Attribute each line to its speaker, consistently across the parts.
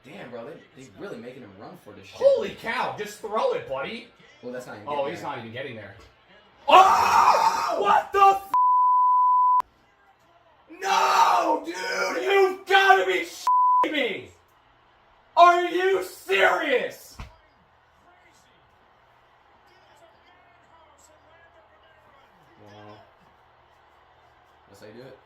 Speaker 1: Damn, bro, they really making him run for this shit.
Speaker 2: Holy cow, just throw it, buddy.
Speaker 1: Well, that's not even
Speaker 2: Oh,
Speaker 1: getting
Speaker 2: he's
Speaker 1: there.
Speaker 2: not even getting there. Oh! What the f***? No, dude, you've got to be s***ing me. Are you serious?
Speaker 1: Well, that's how you do it.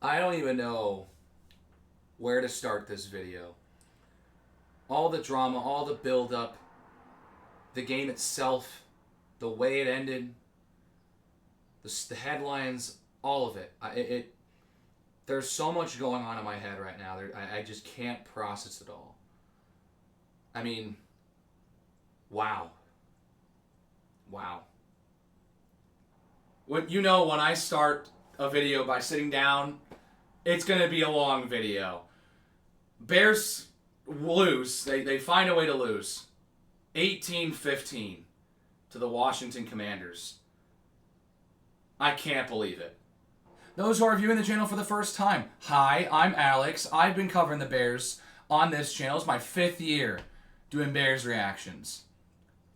Speaker 3: I don't even know where to start this video. All the drama, all the build-up, the game itself, the way it ended, the headlines, all of it. There's so much going on in my head right now. I just can't process it all. I mean, wow. When I start a video by sitting down, it's going to be a long video. Bears lose. They find a way to lose. 18-15 to the Washington Commanders. I can't believe it. Those who are viewing the channel for the first time, hi, I'm Alex. I've been covering the Bears on this channel. It's my 5th year doing Bears reactions.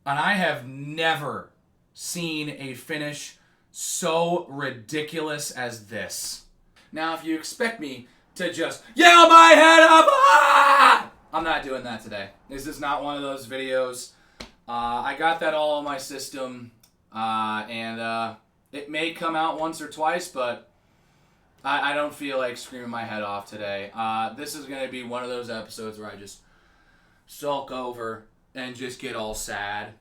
Speaker 3: And I have never seen a finish so ridiculous as this. Now, if you expect me to just yell my head up, ah! I'm not doing that today. This is not one of those videos. I got that all in my system, and it may come out once or twice, but I don't feel like screaming my head off today. This is going to be one of those episodes where I just sulk over and just get all sad.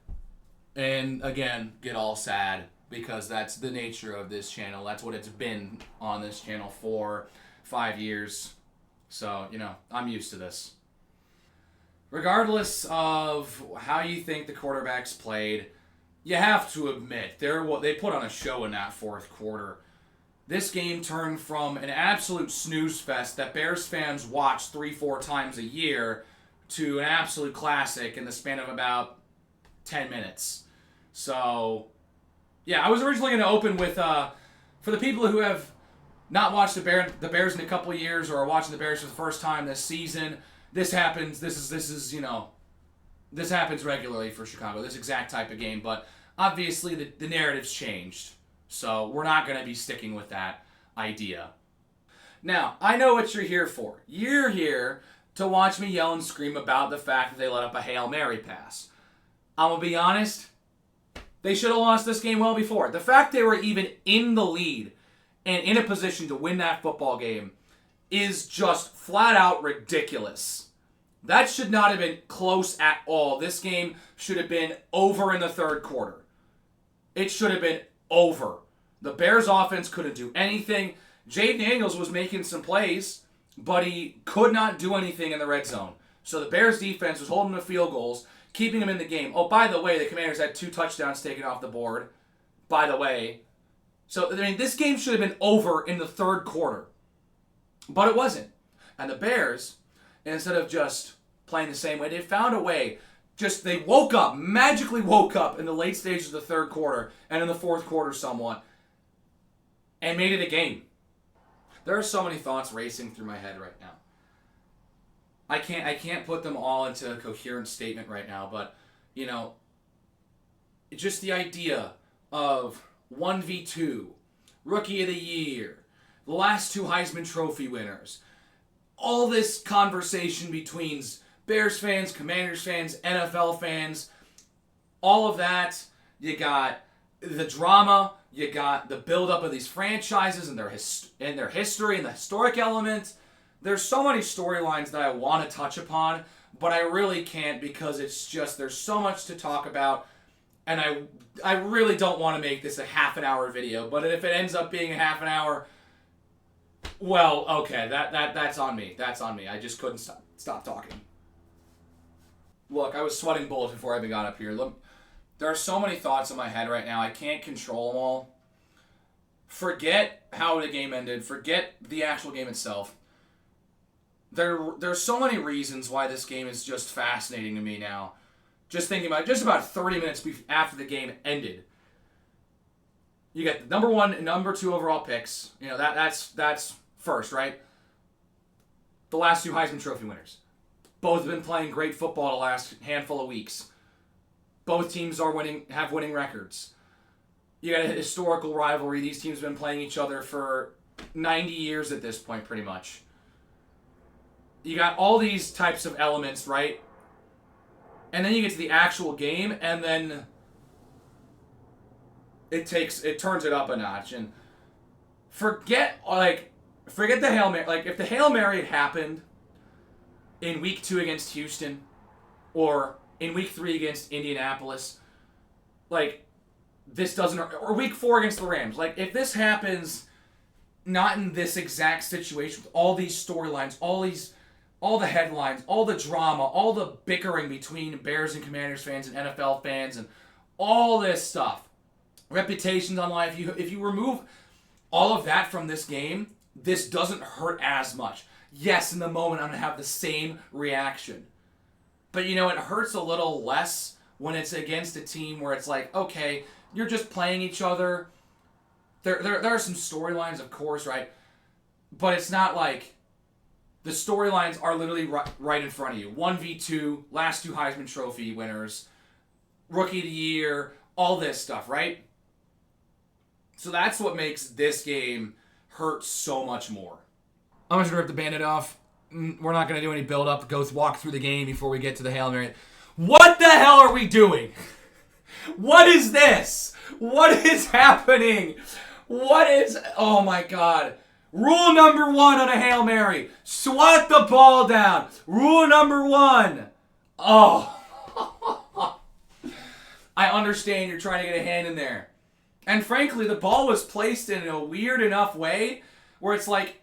Speaker 3: And again, get all sad. Because that's the nature of this channel. That's what it's been on this channel for 5 years. So, I'm used to this. Regardless of how you think the quarterbacks played, you have to admit, they put on a show in that fourth quarter. This game turned from an absolute snooze fest that Bears fans watch 3-4 times a year to an absolute classic in the span of about 10 minutes. So, yeah, I was originally going to open with, for the people who have not watched the Bears in a couple of years or are watching the Bears for the first time this season, this happens. This happens regularly for Chicago, this exact type of game. But obviously the narrative's changed, so we're not going to be sticking with that idea. Now, I know what you're here for. You're here to watch me yell and scream about the fact that they let up a Hail Mary pass. I'm going to be honest. They should have lost this game well before. The fact they were even in the lead and in a position to win that football game is just flat out ridiculous. That should not have been close at all. This game should have been over in the third quarter. It should have been over. The Bears offense couldn't do anything. Jay Daniels was making some plays, but he could not do anything in the red zone. So the Bears defense was holding the field goals, keeping them in the game. Oh, by the way, the Commanders had 2 touchdowns taken off the board. By the way. So, this game should have been over in the third quarter. But it wasn't. And the Bears, instead of just playing the same way, they found a way. They woke up, magically woke up in the late stages of the third quarter and in the fourth quarter somewhat, and made it a game. There are so many thoughts racing through my head right now. I can't put them all into a coherent statement right now, but, just the idea of 1v2, Rookie of the Year, the last 2 Heisman Trophy winners, all this conversation between Bears fans, Commanders fans, NFL fans, all of that. You got the drama, you got the build-up of these franchises and their history and the historic element. There's so many storylines that I want to touch upon, but I really can't because it's just, there's so much to talk about, and I really don't want to make this a half an hour video, but if it ends up being a half an hour, well, okay, that's on me. That's on me. I just couldn't stop talking. Look, I was sweating bullets before I even got up here. Look, there are so many thoughts in my head right now. I can't control them all. Forget how the game ended. Forget the actual game itself. There's so many reasons why this game is just fascinating to me now. Just thinking about it, just about 30 minutes after the game ended. You get the number 1 and number 2 overall picks. You know, that's first, right? The last 2 Heisman Trophy winners. Both have been playing great football the last handful of weeks. Both teams have winning records. You got a historical rivalry. These teams have been playing each other for 90 years at this point, pretty much. You got all these types of elements, right? And then you get to the actual game, and then it turns it up a notch. And forget the Hail Mary. Like, if the Hail Mary had happened in week 2 against Houston, or in week 3 against Indianapolis, like, this doesn't, or week 4 against the Rams. Like, if this happens not in this exact situation, with all these storylines, all the headlines, all the drama, all the bickering between Bears and Commanders fans and NFL fans, and all this stuff, reputations online, if you remove all of that from this game, this doesn't hurt as much. Yes, in the moment, I'm going to have the same reaction. But, you know, it hurts a little less when it's against a team where it's like, okay, you're just playing each other. There are some storylines, of course, right? But it's not like the storylines are literally right in front of you. 1v2, last 2 Heisman Trophy winners, Rookie of the Year, all this stuff, right? So that's what makes this game hurt so much more. I'm just going to rip the Band-Aid off. We're not going to do any build-up. Go walk through the game before we get to the Hail Mary. What the hell are we doing? What is this? What is happening? Oh my God. Rule number 1 on a Hail Mary. Swat the ball down. Rule number 1. Oh. I understand you're trying to get a hand in there. And frankly, the ball was placed in a weird enough way where it's like,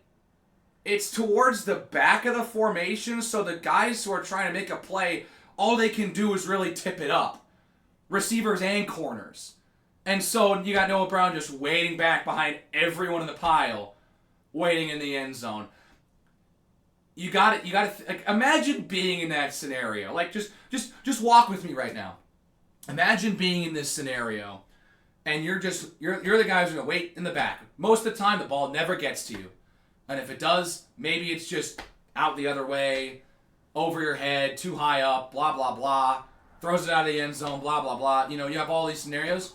Speaker 3: it's towards the back of the formation, so the guys who are trying to make a play, all they can do is really tip it up. Receivers and corners. And so you got Noah Brown just waiting back behind everyone in the pile, waiting in the end zone. You got to imagine being in that scenario. Like, just walk with me right now. Imagine being in this scenario, and you're the guy who's going to wait in the back. Most of the time, the ball never gets to you. And if it does, maybe it's just out the other way, over your head, too high up, blah, blah, blah. Throws it out of the end zone, blah, blah, blah. You know, you have all these scenarios.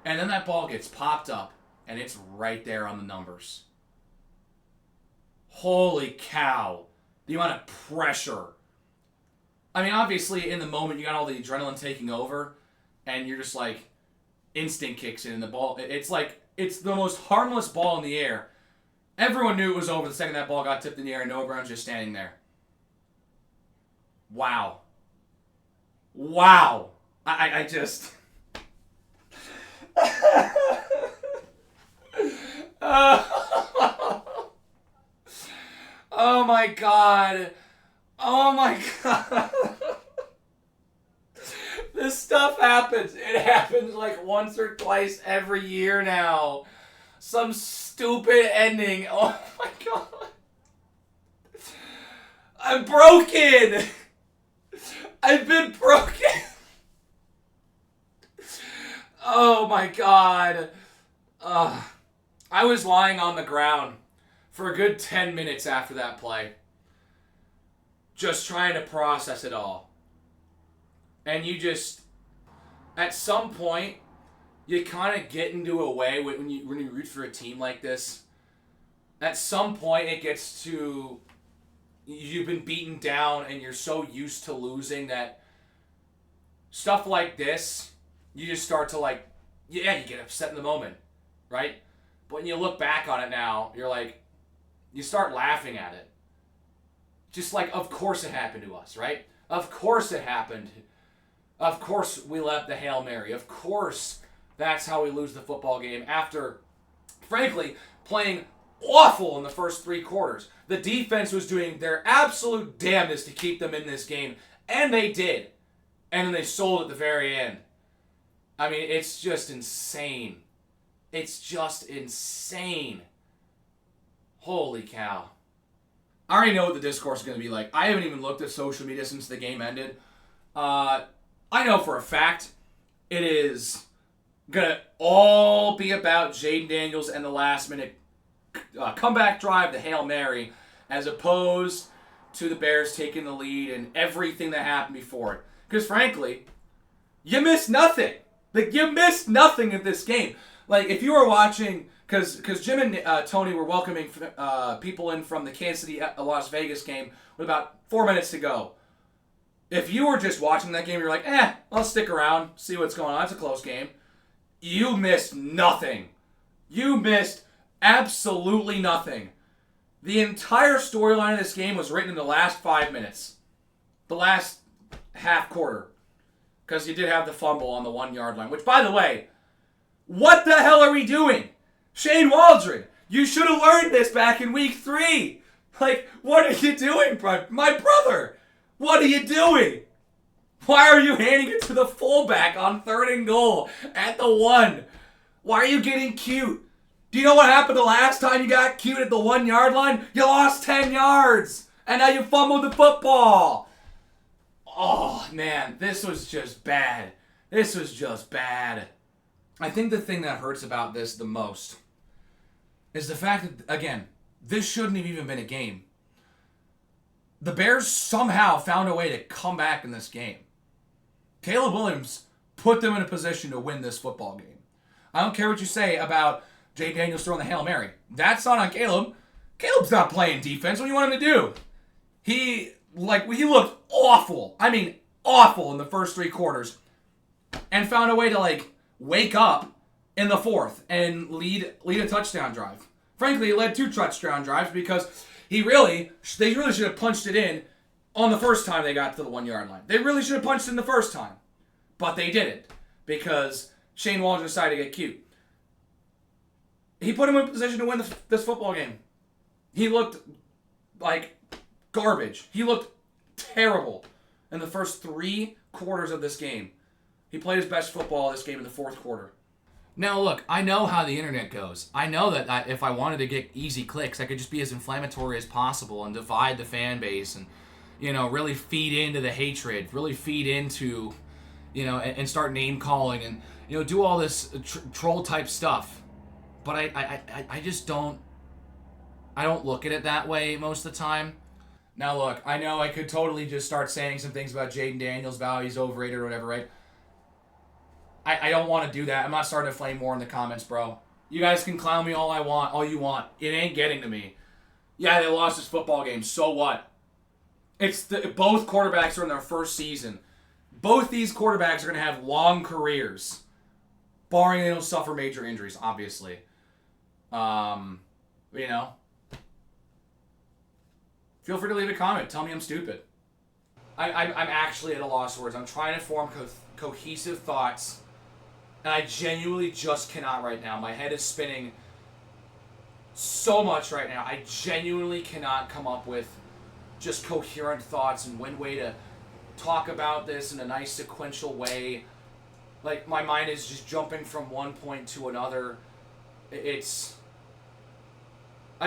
Speaker 3: And then that ball gets popped up, and it's right there on the numbers. Holy cow. The amount of pressure. I mean, obviously, in the moment, you got all the adrenaline taking over, and you're just like, instinct kicks in, and the ball, it's like, it's the most harmless ball in the air. Everyone knew it was over the second that ball got tipped in the air, and Noah Brown's just standing there. Wow. Wow. I just... Oh my God. Oh my God. This stuff happens. It happens like once or twice every year now. Some stupid ending. Oh my God. I'm broken. I've been broken. Oh my God. I was lying on the ground for a good 10 minutes after that play. Just trying to process it all. And you just, at some point, you kind of get into a way when you root for a team like this. At some point, it gets to, you've been beaten down and you're so used to losing that stuff like this, you just start to like, yeah, you get upset in the moment, right? But when you look back on it now, you're like, you start laughing at it. Just like, of course it happened to us, right? Of course it happened. Of course we let the Hail Mary. Of course that's how we lose the football game after, frankly, playing awful in the first 3 quarters. The defense was doing their absolute damnedest to keep them in this game, and they did. And then they sold at the very end. I mean, it's just insane. It's just insane. Holy cow. I already know what the discourse is going to be like. I haven't even looked at social media since the game ended. I know for a fact it is gonna all be about Jaden Daniels and the last minute comeback drive, the Hail Mary, as opposed to the Bears taking the lead and everything that happened before it. Because frankly, you missed nothing. Like, you missed nothing in this game. Like, if you were watching, because Jim and Tony were welcoming people in from the Kansas City Las Vegas game with about 4 minutes to go. If you were just watching that game, you're like, I'll stick around, see what's going on. It's a close game. You missed nothing. You missed absolutely nothing. The entire storyline of this game was written in the last 5 minutes. The last half quarter. Because you did have the fumble on the 1 yard line. Which, by the way, what the hell are we doing? Shane Waldron, you should have learned this back in week 3. Like, what are you doing, bro? My brother? What are you doing? Why are you handing it to the fullback on 3rd and goal at the 1? Why are you getting cute? Do you know what happened the last time you got cute at the 1 yard line? You lost 10 yards. And now you fumbled the football. Oh, man, this was just bad. This was just bad. I think the thing that hurts about this the most is the fact that, again, this shouldn't have even been a game. The Bears somehow found a way to come back in this game. Caleb Williams put them in a position to win this football game. I don't care what you say about Jay Daniels throwing the Hail Mary. That's not on Caleb. Caleb's not playing defense. What do you want him to do? He looked awful. I mean, awful in the first 3 quarters. And found a way to, wake up in the 4th and lead a touchdown drive. Frankly, he led 2 touchdown drives because they really should have punched it in on the first time they got to the 1 yard line. They really should have punched it in the first time. But they didn't because Shane Waldron decided to get cute. He put him in position to win this football game. He looked like garbage. He looked terrible in the first 3 quarters of this game. He played his best football this game in the 4th quarter. Now, look, I know how the internet goes. I know that if I wanted to get easy clicks, I could just be as inflammatory as possible and divide the fan base and, really feed into the hatred, really feed into, and start name calling and, do all this troll type stuff. But I just don't, I don't look at it that way most of the time. Now, look, I know I could totally just start saying some things about Jaden Daniels, about he's overrated or whatever, right? I don't want to do that. I'm not starting to flame more in the comments, bro. You guys can clown me all you want. It ain't getting to me. Yeah, they lost this football game. So what? Both quarterbacks are in their first season. Both these quarterbacks are going to have long careers. Barring they don't suffer major injuries, obviously. Feel free to leave a comment. Tell me I'm stupid. I'm actually at a loss for words. I'm trying to form cohesive thoughts. And I genuinely just cannot right now. My head is spinning so much right now. I genuinely cannot come up with just coherent thoughts and one way to talk about this in a nice sequential way. Like, my mind is just jumping from one point to another. I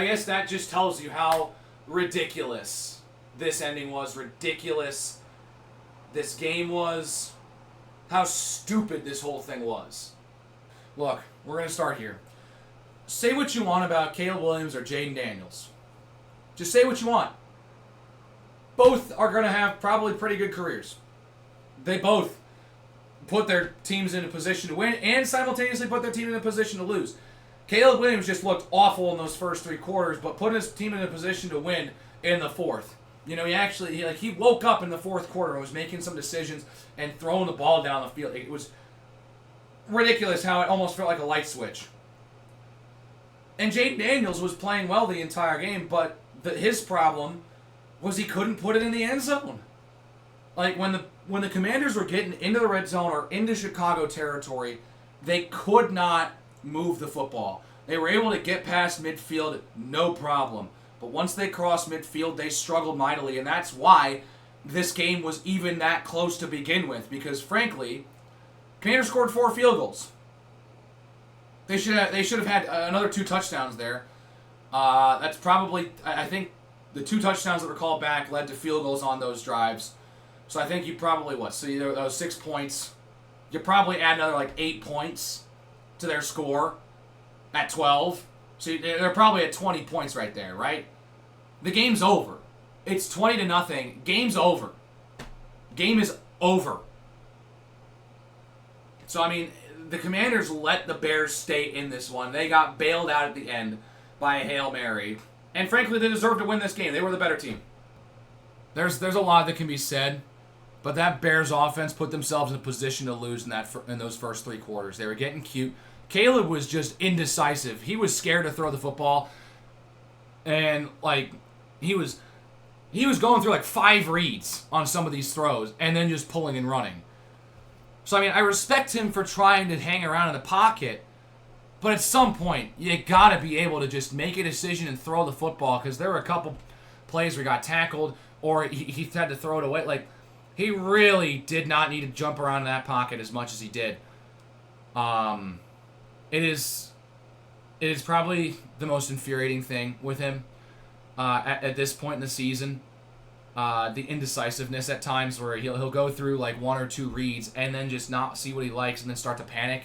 Speaker 3: guess that just tells you how ridiculous this ending was. Ridiculous this game was. How stupid this whole thing was. Look, we're going to start here. Say what you want about Caleb Williams or Jaden Daniels. Just say what you want. Both are going to have probably pretty good careers. They both put their teams in a position to win and simultaneously put their team in a position to lose. Caleb Williams just looked awful in those first 3 quarters, but put his team in a position to win in the 4th. He woke up in the 4th quarter and was making some decisions and throwing the ball down the field. It was ridiculous how it almost felt like a light switch. And Jaden Daniels was playing well the entire game, but his problem was he couldn't put it in the end zone. Like, when the Commanders were getting into the red zone or into Chicago territory, they could not move the football. They were able to get past midfield, no problem. But once they crossed midfield, they struggled mightily, and that's why this game was even that close to begin with. Because, frankly, Commanders scored 4 field goals. They should have had another 2 touchdowns there. That's probably, I think, the 2 touchdowns that were called back led to field goals on those drives. So I think you probably, so either those 6 points, you probably add another 8 points to their score at 12. So they're probably at 20 points right there, right? The game's over. It's 20-0. Game's over. Game is over. So, I mean, the Commanders let the Bears stay in this one. They got bailed out at the end by a Hail Mary. And frankly, they deserved to win this game. They were the better team. There's a lot that can be said, but that Bears offense put themselves in a position to lose in those first 3 quarters. They were getting cute. Caleb was just indecisive. He was scared to throw the football, and like he was going through like 5 reads on some of these throws, and then just pulling and running. So I mean, I respect him for trying to hang around in the pocket, but at some point you gotta be able to just make a decision and throw the football, because there were a couple plays where he got tackled or he had to throw it away. Like, he really did not need to jump around in that pocket as much as he did. It is probably the most infuriating thing with him at this point in the season. The indecisiveness at times where he'll go through like 1 or 2 reads and then just not see what he likes and then start to panic.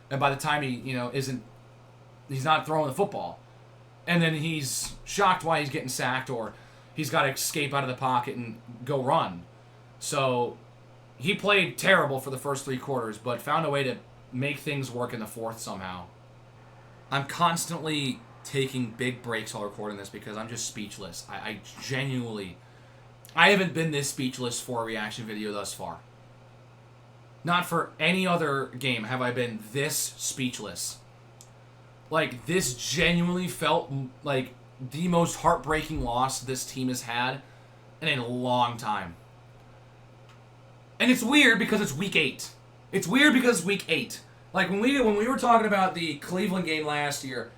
Speaker 3: And by the time he's not throwing the football, and then he's shocked why he's getting sacked, or he's got to escape out of the pocket and go run. So he played terrible for the first 3 quarters, but found a way to make things work in the fourth somehow. I'm constantly taking big breaks while recording this because I'm just speechless. I genuinely... I haven't been this speechless for a reaction video thus far. Not for any other game have I been this speechless. Like, this genuinely felt like the most heartbreaking loss this team has had in a long time. And it's weird because it's week 8. It's weird because it's week 8. Like, when we were talking about the Cleveland game last year,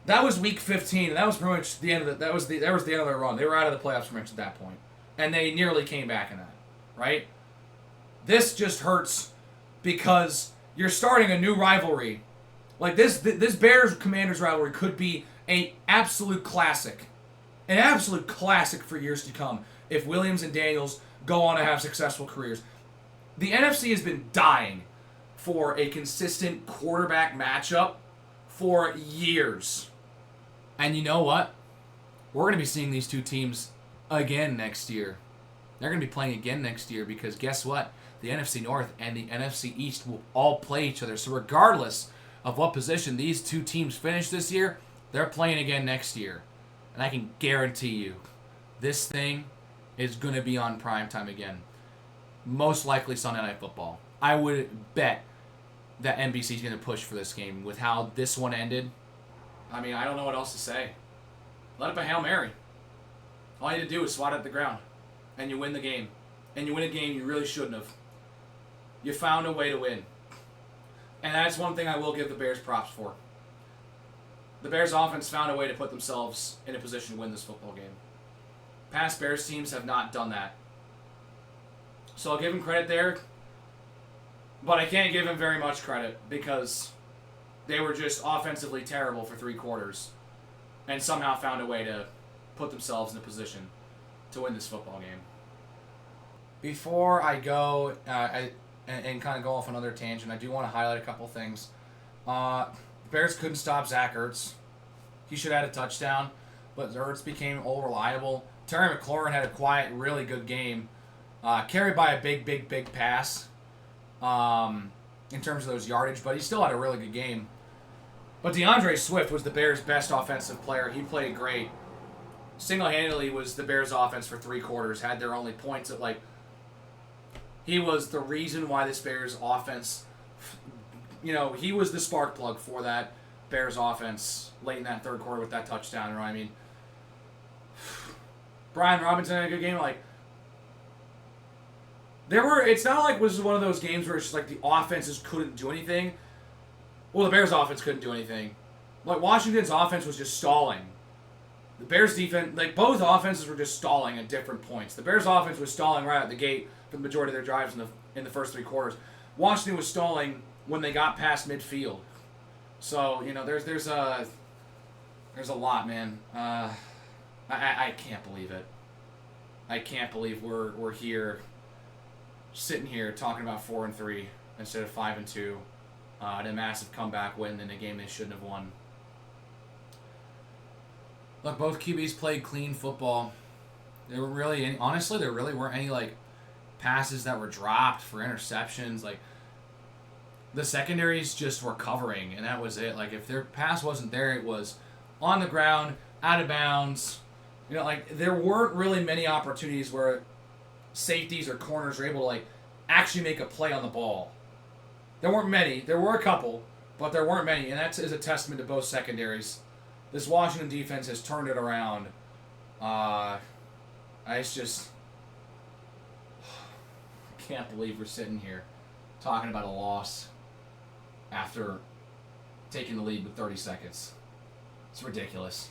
Speaker 3: that was week 15, and that was pretty much the end of it. That was the end of their run. They were out of the playoffs pretty much at that point. And they nearly came back in that, right? This just hurts because you're starting a new rivalry. Like, this Bears-Commanders rivalry could be an absolute classic. An absolute classic for years to come if Williams and Daniels go on to have successful careers. The NFC has been dying for a consistent quarterback matchup for years. And you know what? We're going to be seeing these two teams again next year. They're going to be playing again next year because guess what? The NFC North and the NFC East will all play each other. So regardless of what position these two teams finish this year, they're playing again next year. And I can guarantee you, this thing is going to be on primetime again. Most likely Sunday Night Football. I would bet that NBC is going to push for this game with how this one ended. I mean, I don't know what else to say. Let up a Hail Mary. All you need to do is swat it at the ground, and you win the game. And you win a game you really shouldn't have. You found a way to win. And that's one thing I will give the Bears props for. The Bears offense found a way to put themselves in a position to win this football game. Past Bears teams have not done that. So I'll give them credit there. But I can't give them very much credit because they were just offensively terrible for 3 quarters and somehow found a way to put themselves in a position to win this football game. Before I go and kind of go off another tangent, I do want to highlight a couple things. The Bears couldn't stop Zach Ertz. He should have had a touchdown, but Ertz became all-reliable. Terry McLaurin had a quiet, really good game, carried by a big pass in terms of those yardage, but he still had a really good game. But DeAndre Swift was the Bears' best offensive player. He played great. Single-handedly was the Bears' offense for 3 quarters, had their only points at he was the reason why this Bears offense, he was the spark plug for that Bears offense late in that 3rd quarter with that touchdown. You know what I mean? Brian Robinson had a good game. It's not like this was one of those games where it's just like the offenses couldn't do anything. Well, the Bears offense couldn't do anything. Washington's offense was just stalling. The Bears defense, both offenses were just stalling at different points. The Bears offense was stalling right out the gate for the majority of their drives in the first 3 quarters. Washington was stalling when they got past midfield. So, there's a lot, man. I can't believe it. I can't believe we're here, sitting here talking about 4-3 instead of 5-2. in a massive comeback win in a game they shouldn't have won. Look, both QBs played clean football. There were really, honestly, there really weren't any like passes that were dropped for interceptions. Like the secondaries just were covering, and that was it. Like if their pass wasn't there, it was on the ground, out of bounds. You know, like there weren't really many opportunities where safeties or corners were able to like actually make a play on the ball. There weren't many. There were a couple, but there weren't many, and that is a testament to both secondaries. This Washington defense has turned it around. It's just, I can't believe we're sitting here talking about a loss after taking the lead with 30 seconds. It's ridiculous.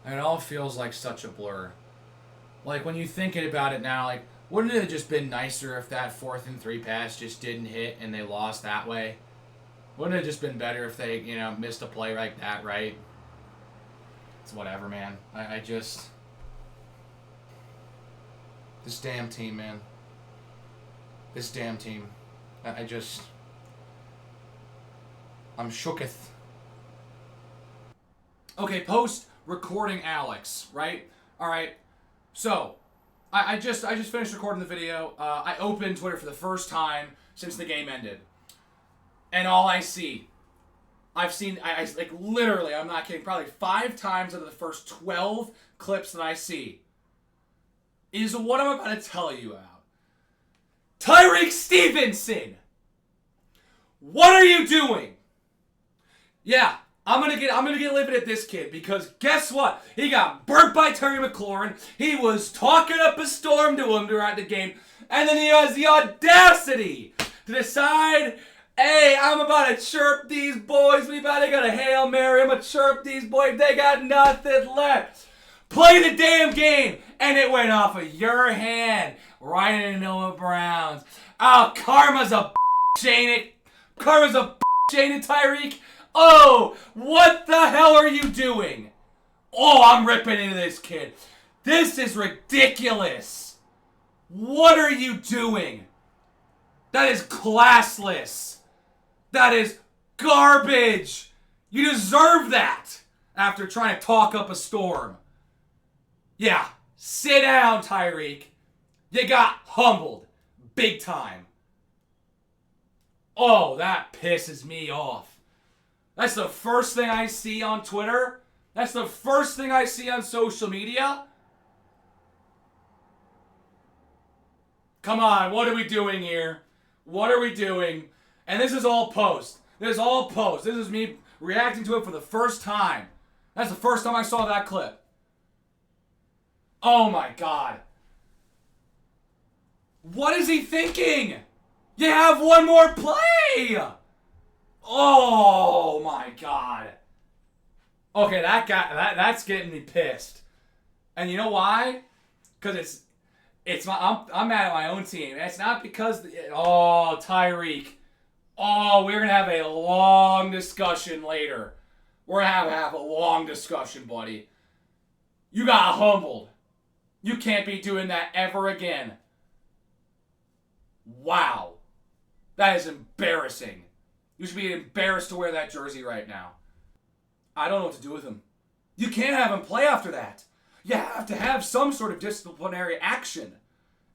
Speaker 3: And it all feels like such a blur. Like when you're thinking about it now, like wouldn't it have just been nicer if that 4th and 3 pass just didn't hit and they lost that way? Wouldn't it have just been better if they, missed a play like that, right? It's whatever, man. I just... This damn team, man. This damn team. I'm shooketh. Okay, post-recording Alex, right? Alright, so... I just finished recording the video. I opened Twitter for the first time since the game ended. And all I see, I've seen, I like literally, I'm not kidding, probably 5 times out of the first 12 clips that I see is what I'm about to tell you about. Tyrique Stevenson! What are you doing? Yeah, I'm gonna get livid at this kid because guess what? He got burnt by Terry McLaurin. He was talking up a storm to him throughout the game, and then he has the audacity to decide, hey, I'm about to chirp these boys. We about to get a Hail Mary. I'm gonna chirp these boys. They got nothing left. Play the damn game, and it went off of your hand right into Noah Brown's. Oh, karma's a ain't it? Karma's a ain't it, Tyrique? Oh, what the hell are you doing? Oh, I'm ripping into this kid. This is ridiculous. What are you doing? That is classless. That is garbage. You deserve that after trying to talk up a storm. Yeah, sit down, Tyrique. You got humbled. Big time. Oh, that pisses me off. That's the first thing I see on Twitter. That's the first thing I see on social media. Come on, what are we doing here? What are we doing? And this is all post. This is all post. This is me reacting to it for the first time. That's the first time I saw that clip. Oh my God. What is he thinking? You have one more play! Oh my God. Okay, that's getting me pissed. And you know why? Because I'm mad at my own team. It's not because Tyrique. Oh, we're gonna have a long discussion later. We're gonna have a long discussion, buddy. You got humbled. You can't be doing that ever again. Wow. That is embarrassing. You should be embarrassed to wear that jersey right now. I don't know what to do with him. You can't have him play after that. You have to have some sort of disciplinary action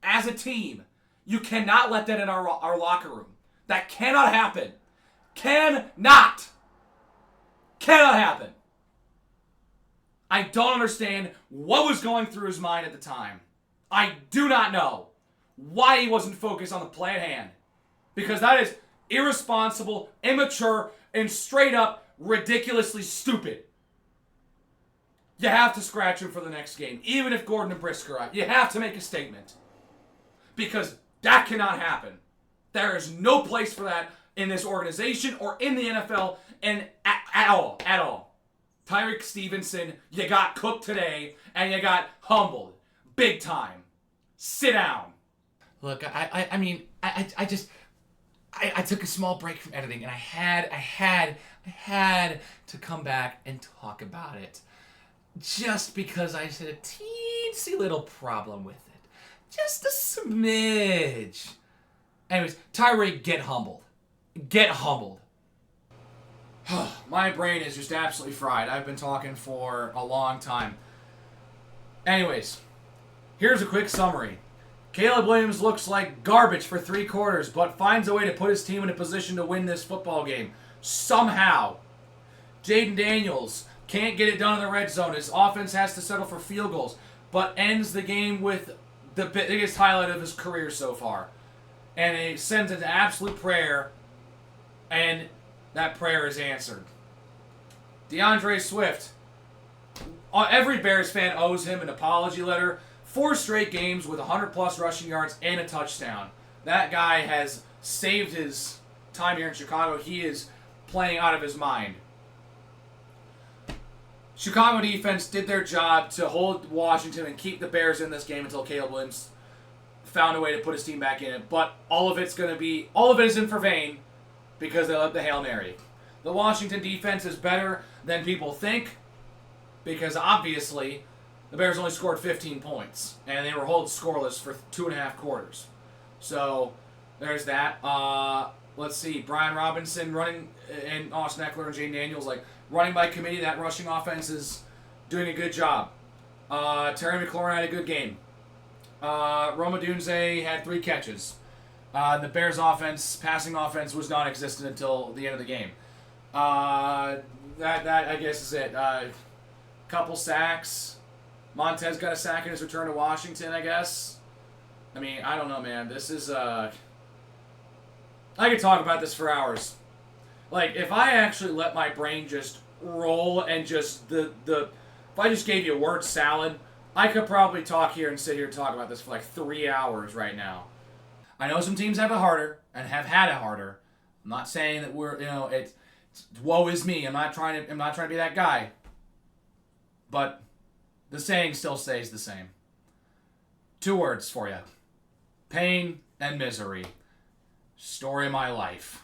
Speaker 3: as a team. You cannot let that in our locker room. That cannot happen. Cannot happen. I don't understand what was going through his mind at the time. I do not know why he wasn't focused on the play at hand. Because that is irresponsible, immature, and straight up ridiculously stupid. You have to scratch him for the next game. Even if Gordon and Brisker are out, you have to make a statement. Because that cannot happen. There is no place for that in this organization or in the NFL and at all. Tyrique Stevenson, you got cooked today and you got humbled. Big time. Sit down. Look, I took a small break from editing and I had to come back and talk about it. Just because I said a teensy little problem with it. Just a smidge. Anyways, Tyrique, get humbled. get humbled. My brain is just absolutely fried. I've been talking for a long time. Anyways, here's a quick summary. Caleb Williams looks like garbage for 3 quarters, but finds a way to put his team in a position to win this football game. Somehow. Jaden Daniels can't get it done in the red zone. His offense has to settle for field goals, but ends the game with the biggest highlight of his career so far. And he sends an absolute prayer, and that prayer is answered. DeAndre Swift. Every Bears fan owes him an apology letter. 4 straight games with 100-plus rushing yards and a touchdown. That guy has saved his time here in Chicago. He is playing out of his mind. Chicago defense did their job to hold Washington and keep the Bears in this game until Caleb Williams found a way to put his team back in it. But all of it isn't for vain because they let the Hail Mary. The Washington defense is better than people think because obviously the Bears only scored 15 points and they were held scoreless for 2.5 quarters. So there's that. Let's see, Brian Robinson running, and Austin Eckler and Jaden Daniels running by committee. That rushing offense is doing a good job. Terry McLaurin had a good game. Roma Dunze had 3 catches. The Bears' passing offense was non-existent until the end of the game. That I guess is it. Couple sacks. Montez got a sack in his return to Washington, I guess. I mean, I don't know, man. This is I could talk about this for hours. If I actually let my brain just roll and just if I just gave you a word salad, I could probably talk here and sit here and talk about this for 3 hours right now. I know some teams have it harder and have had it harder. I'm not saying that it's woe is me. I'm not trying to be that guy. But the saying still stays the same. 2 words for you. Pain and misery. Story of my life.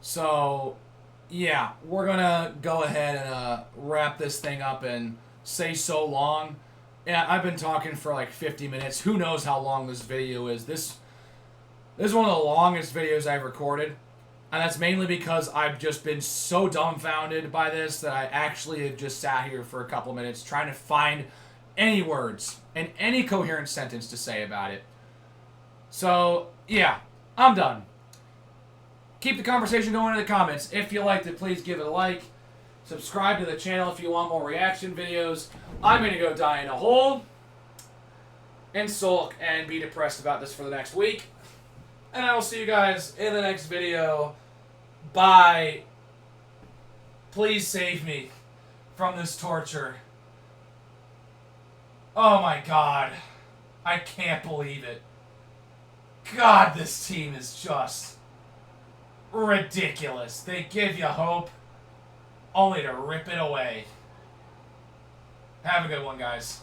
Speaker 3: So, yeah, we're going to go ahead and wrap this thing up and say so long. Yeah, I've been talking for 50 minutes. Who knows how long this video is. This is one of the longest videos I've recorded. And that's mainly because I've just been so dumbfounded by this that I actually have just sat here for a couple minutes trying to find any words and any coherent sentence to say about it. So, yeah, I'm done. Keep the conversation going in the comments. If you liked it, please give it a like. Subscribe to the channel if you want more reaction videos. I'm going to go die in a hole and sulk and be depressed about this for the next week. And I will see you guys in the next video. Bye. Please save me from this torture. Oh my God. I can't believe it. God, this team is just ridiculous. They give you hope only to rip it away. Have a good one, guys.